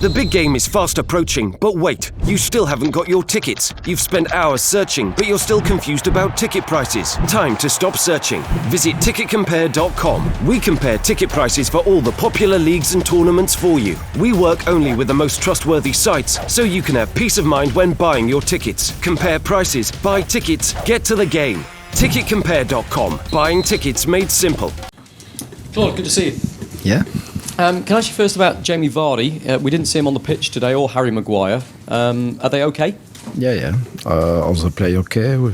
The big game is fast approaching, but wait, you still haven't got your tickets. You've spent hours searching, but you're still confused about ticket prices. Time to stop searching. Visit ticketcompare.com. We compare ticket prices for all the popular leagues and tournaments for you. We work only with the most trustworthy sites, so you can have peace of mind when buying your tickets. Compare prices, buy tickets, get to the game. Ticketcompare.com. Buying tickets made simple. Claude, good to see you. Yeah. Can I ask you first about Jamie Vardy? We didn't see him on the pitch today, or Harry Maguire. Are they okay? Yeah. All the play okay. We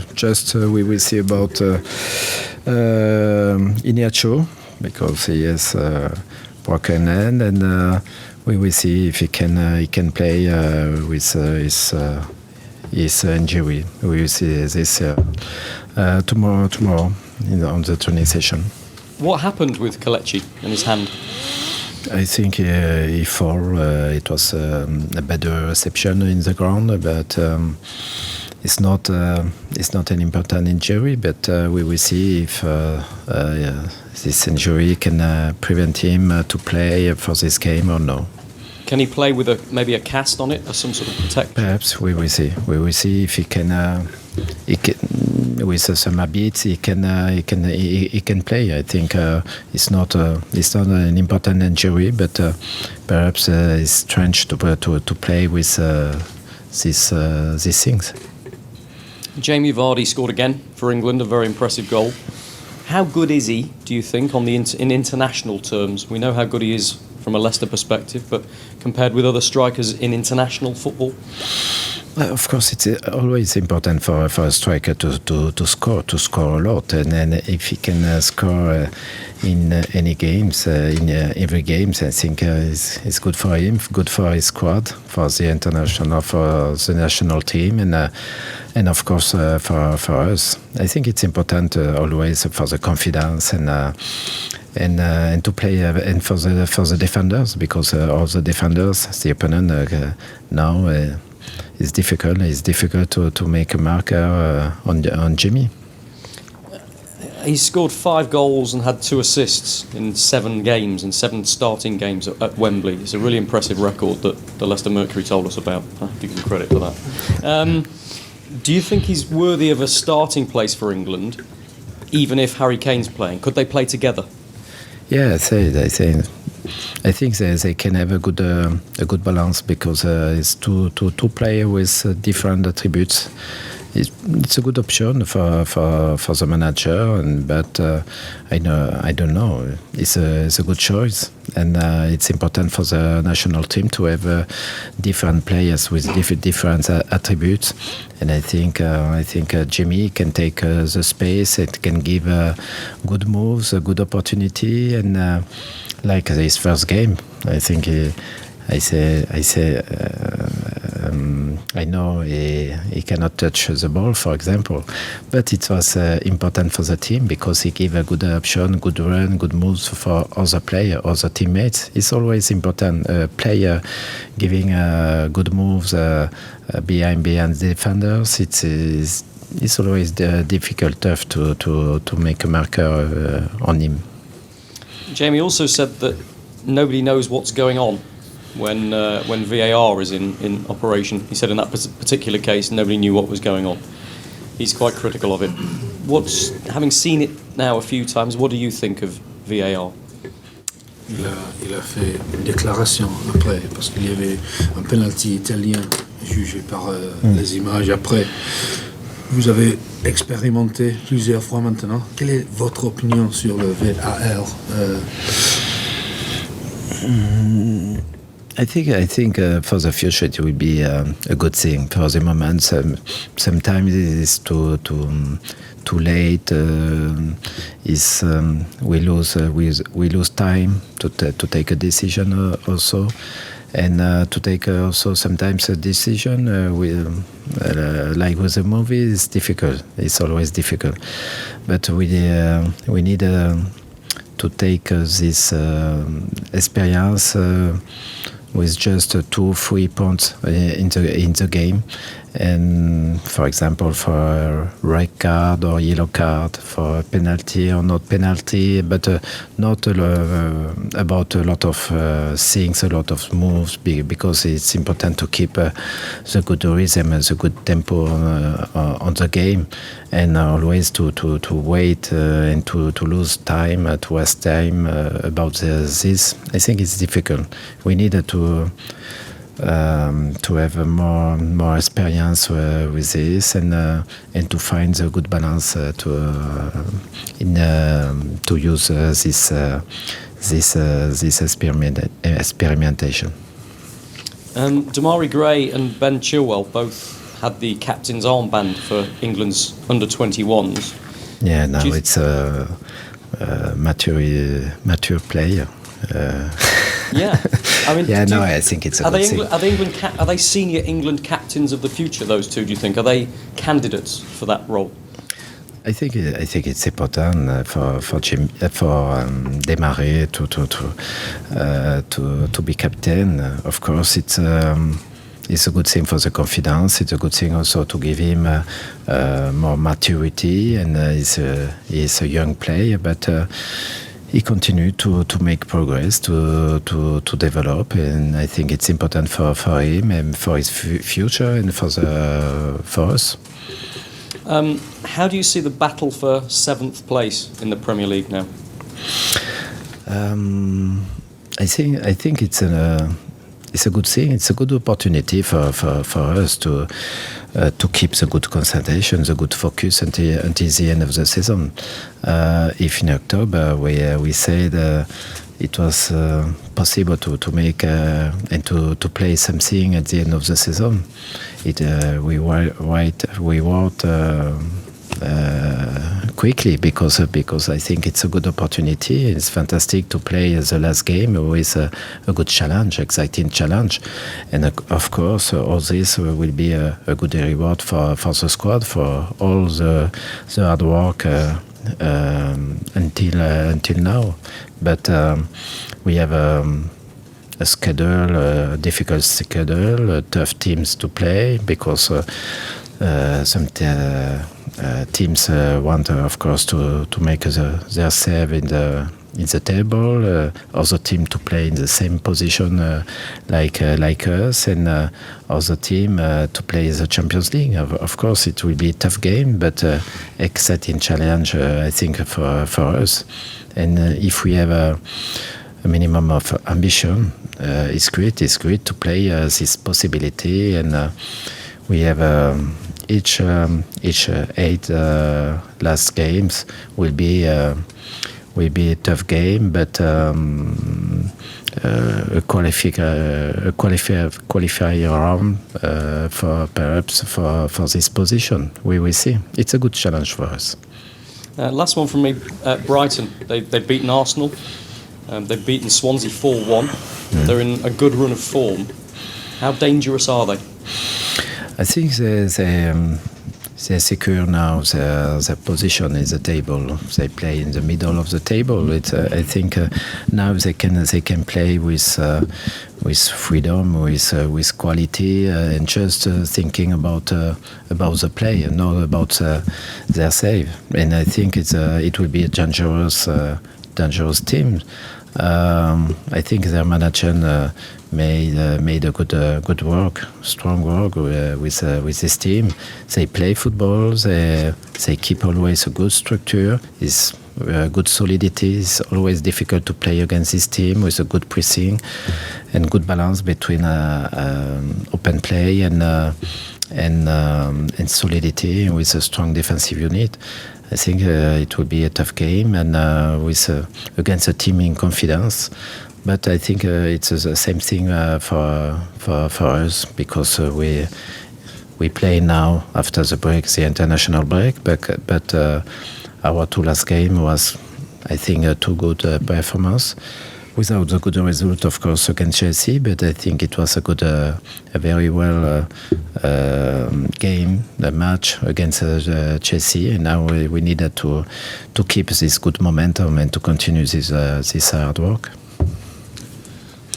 will see about Iñárritu, because he has broken hand, and we will see if he can play with his injury. We will see this tomorrow on the training session. What happened with Kelechi and his hand? I think he fall. It was a better reception in the ground, but it's not an important injury. But we will see if this injury can prevent him to play for this game or no. Can he play with maybe a cast on it or some sort of protection? Perhaps we will see. We will see if he can. With some habits, he can play. I think it's not an important injury, but perhaps it's strange to play with these things. Jamie Vardy scored again for England, a very impressive goal. How good is he, do you think, in international terms? We know how good he is from a Leicester perspective, but compared with other strikers in international football? Of course, it's always important for a striker to score a lot, and then if he can score in any games, in every games, I think it's good for him, good for his squad, for the national team, and of course for us. I think it's important always for the confidence and to play and for the defenders, because all the defenders, the opponent now. It's difficult to make a marker on Jimmy. He's scored 5 goals and had 2 assists in 7 games, in 7 starting games at Wembley. It's a really impressive record that the Leicester Mercury told us about. I have to give him credit for that. Do you think he's worthy of a starting place for England, even if Harry Kane's playing? Could they play together? Yeah, I think they can have a good balance, because it's two players with different attributes. It's a good option for the manager, but I don't know. It's a good choice, and it's important for the national team to have different players with different attributes. And I think Jimmy can take the space. It can give good moves, a good opportunity, and like his first game, I think I know he cannot touch the ball, for example, but it was important for the team, because he gave a good option, good run, good moves for other players, other teammates. It's always important, player giving good moves behind the defenders. It's always difficult, tough to make a marker on him. Jamie also said that nobody knows what's going on when VAR is in operation. He said in that particular case, nobody knew what was going on. He's quite critical of it. Having seen it now a few times, what do you think of VAR? Il a fait une déclaration après, parce qu'il y avait un penalty italien jugé par les images après. Vous avez expérimenté plusieurs fois maintenant. Quelle est votre opinion sur le VAR? I think for the future it will be a good thing. For the moment, sometimes it is too late. We lose time to take a decision also. And to take also sometimes a decision like with a movie is difficult. It's always difficult, but we need to take this experience with just 2-3 points in the game. And for example, for a red card or yellow card, for a penalty or not penalty, but not about a lot of things, a lot of moves, because it's important to keep the good rhythm and the good tempo on the game, and always to wait and to lose time, to waste time about this. I think it's difficult. We need to have more experience with this, and to find the good balance to use this experimentation. Damari Gray and Ben Chilwell both had the captain's armband for England's under-21s. Yeah, now it's a mature player. Yeah, I mean, yeah, no, I think it's a good thing. Are they senior England captains of the future? Those two, do you think? Are they candidates for that role? I think it's important for Desmarais to be captain. Of course, it's a good thing for the confidence. It's a good thing also to give him more maturity, and he's a young player, but. He continued to make progress, to develop, and I think it's important for him and for his future and for us. How do you see the battle for 7th place in the Premier League now? I think it's a good thing. It's a good opportunity for us to keep the good concentration, the good focus until the end of the season. If in October we said it was possible to make and to play something at the end of the season, we wrote quickly because I think it's a good opportunity. It's fantastic to play the last game with a good challenge, exciting challenge, and of course all this will be a good reward for the squad, for all the hard work until now. But we have a schedule, a difficult schedule, tough teams to play, because some teams want, of course, to make their save in the table. Other team to play in the same position like us, and other team to play the Champions League. Of course, it will be a tough game, but exciting challenge, I think, for us. And if we have a minimum of ambition, it's great to play this possibility, and we have each 8 last games will be a tough game, but a qualifier round for this position. We will see. It's a good challenge for us. Last one from me. Brighton. They've beaten Arsenal. They've beaten Swansea 4-1. They're in a good run of form. How dangerous are they? I think they secure now their position in the table. They play in the middle of the table. I think now they can play with freedom, with quality, and just thinking about the play and not about their save. And I think it will be a dangerous team. I think their manager made a good work, strong work with this team. They play football. They keep always a good structure. It's good solidity. It's always difficult to play against this team with a good pressing and good balance between open play and solidity with a strong defensive unit. I think it will be a tough game, and against a team in confidence. But I think it's the same thing for us, because we play now after the break, the international break. But our 2 last game was, I think, a 2 good performance. Without the good result, of course, against Chelsea, but I think it was a very well game, the match against Chelsea, and now we needed to keep this good momentum and to continue this hard work.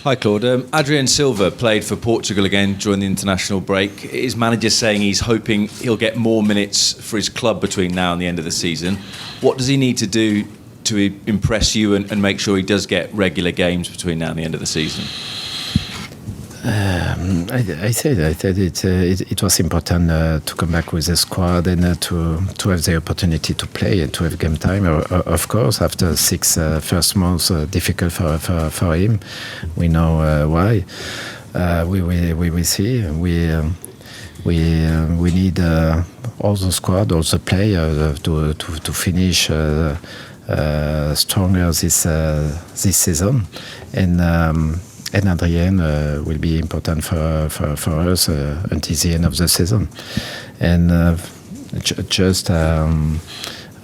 Hi Claude. Adrien Silva played for Portugal again during the international break. His manager's saying he's hoping he'll get more minutes for his club between now and the end of the season. What does he need to do to impress you and make sure he does get regular games between now and the end of the season? I said it was important to come back with the squad and to have the opportunity to play and to have game time. Of course, after 6 first months, difficult for him. We know why. We will see. We need all the squad, all the players to finish stronger this season, and Adrien will be important for us until the end of the season. And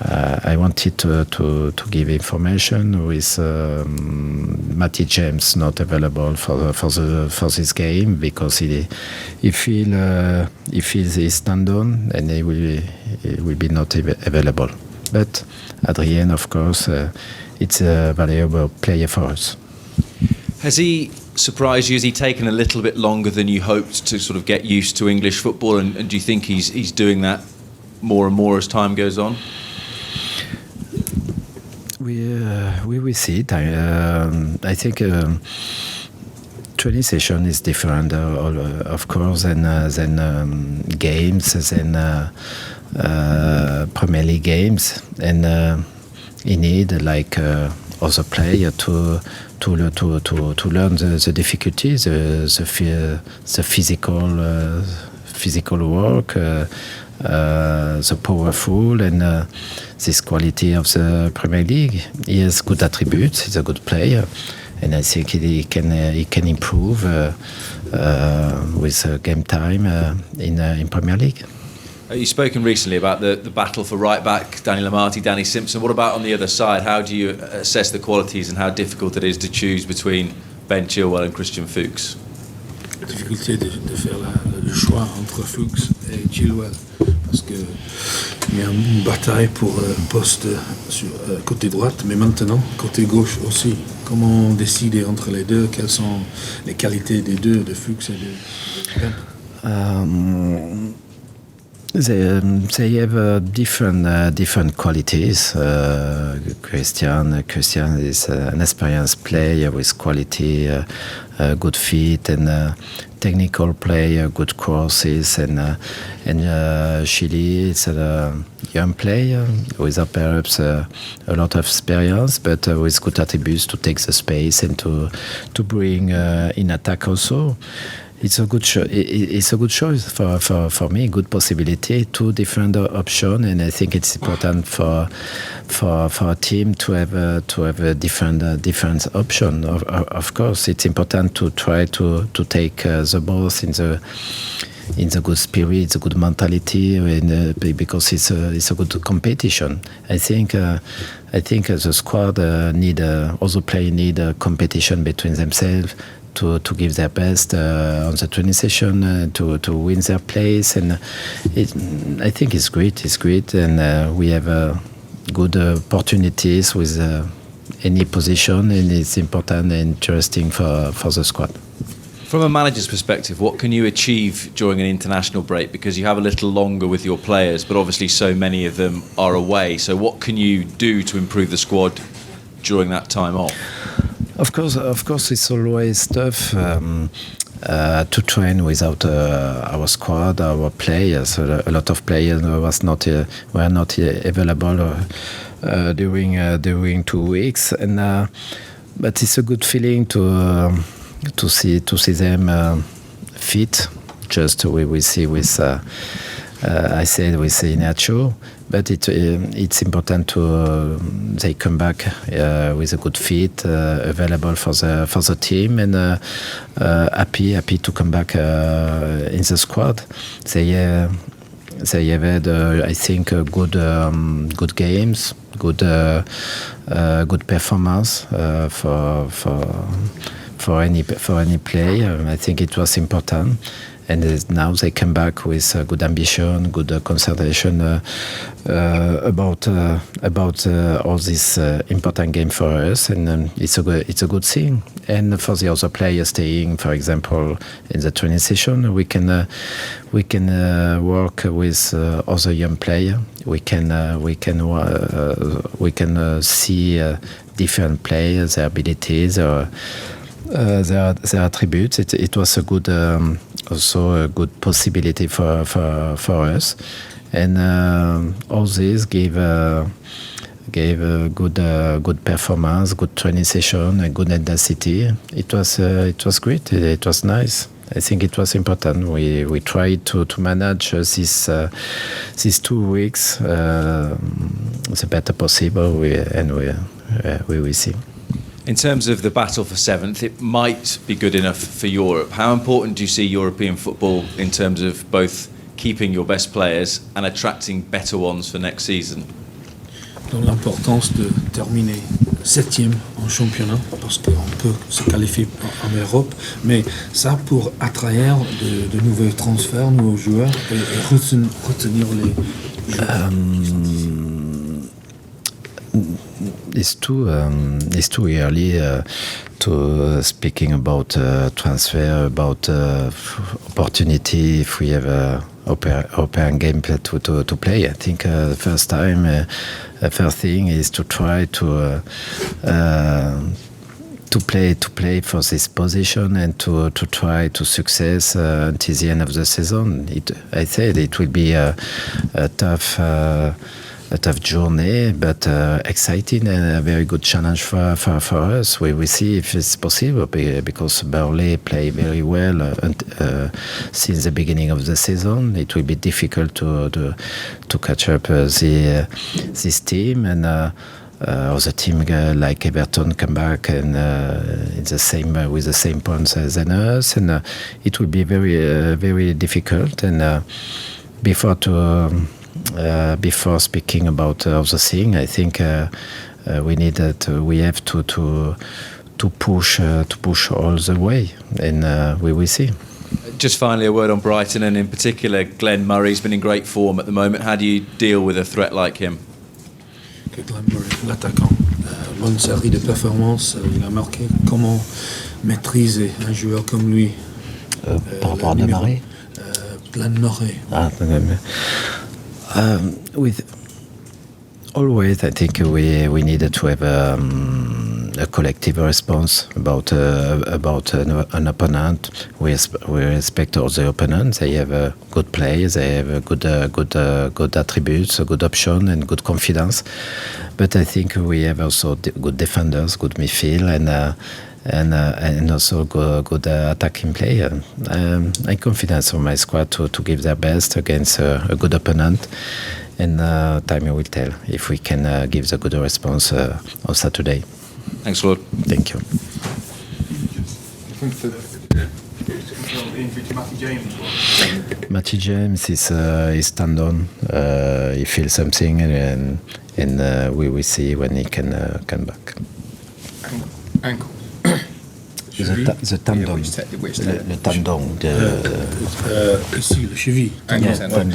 I wanted to give information with Matty James not available for this game because he feels his tendon and he will be not available. But Adrien, of course, it's a valuable player for us. Has he surprised you? Has he taken a little bit longer than you hoped to sort of get used to English football? And do you think he's doing that more and more as time goes on? We will see it. I think training session is different, of course, than games, than Premier League games, and he need like other player to learn the difficulties, the physical work, the powerful, and this quality of the Premier League. He has good attributes. He's a good player, and I think he can improve with game time in Premier League. You've spoken recently about the battle for right back, Danny Lamarty, Danny Simpson. What about on the other side? How do you assess the qualities and how difficult it is to choose between Ben Chilwell and Christian Fuchs? La difficulté de faire le choix entre Fuchs et Chilwell parce que il y a une bataille pour poste sur côté droite, mais maintenant côté gauche aussi. Comment décider entre les deux? Quelles sont les qualités des deux, de Fuchs et de Ben? They have different qualities. Christian is an experienced player with quality, good feet, and technical player, good crosses, and Chili is a young player with perhaps a lot of experience, but with good attributes to take the space and to bring in attack also. It's a good choice for me. Good possibility, 2 different options, and I think it's important for a team to have a different option. Of course, it's important to try to take the both in the good spirit, the good mentality, and because it's a good competition. I think the squad also players need a competition between themselves. To give their best on the training session, to win their place, and I think it's great, and we have good opportunities with any position, and it's important and interesting for the squad. From a manager's perspective, what can you achieve during an international break? Because you have a little longer with your players, but obviously so many of them are away. So what can you do to improve the squad during that time off? Of course, it's always tough to train without our squad, our players. A lot of players were not available during 2 weeks, and but it's a good feeling to see them fit. Just we see with I said with Inacho. But it's important to they come back with a good fit, available for the team, and happy to come back in the squad. They have had I think good games, good performance for any player. I think it was important. now they come back with good ambition, good concentration about all this important game for us, and it's a good thing. And for the other players staying, for example, in the training session, we can work with other young players. We can see different players, their abilities or their attributes. It was a good also a good possibility for us, and all this gave a good performance, good training session, a good intensity. It was great. It was nice. I think it was important. We tried to manage these 2 weeks the better possible. We will see. In terms of the battle for 7th, it might be good enough for Europe. How important do you see European football in terms of both keeping your best players and attracting better ones for next season? Dans l'importance de terminer 7e en championnat, parce qu'on peut se qualifier en Europe, mais ça pour attraire de nouveaux transferts, nouveaux joueurs et retenir les joueurs. It's too early to speaking about transfer, about opportunity. If we have a open game to play, I think the first thing is to try to play for this position and to try to success until the end of the season. I said it will be a tough journey, but exciting and a very good challenge for us. We will see if it's possible, because Burnley play very well since the beginning of the season. It will be difficult to catch up this team, and other team like Everton come back and with the same points as us, and it will be very very difficult. And before speaking about other thing, I think we have to push all the way, and we will see. Just finally, a word on Brighton, and in particular Glenn Murray's been in great form at the moment. How do you deal with a threat like him? Glenn Murray, l'attaquant, bonne série de performances, il a marqué. Comment maîtriser un joueur comme lui? Par rapport à Murray, Glenn Murray. With always, I think we needed to have a collective response about an opponent. We respect all the opponents. They have good players. They have good attributes, a good option, and good confidence. But I think we have also good defenders, good midfield, and also good attacking player. I'm confident on my squad to give their best against a good opponent, and time will tell if we can give the good response on Saturday. Thanks, Claude. Thank you. Matty James is tendon. He feels something, and we will see when he can come back. Ankle. The tendon. Le tendon. Ici, le cheville. Tendon.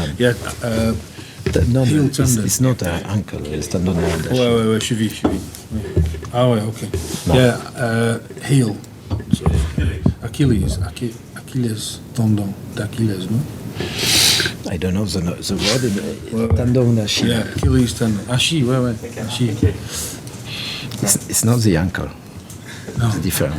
No, it's not an ankle. It's tendon. Ouais, cheville. Ah ouais, ok. No. Yeah, heel. So, Achilles tendon d'Achilles, no? I don't know the word. Tendon d'Achille. Yeah, Achilles tendon. Achille, ouais. Achille. It's not the ankle. No. It's different.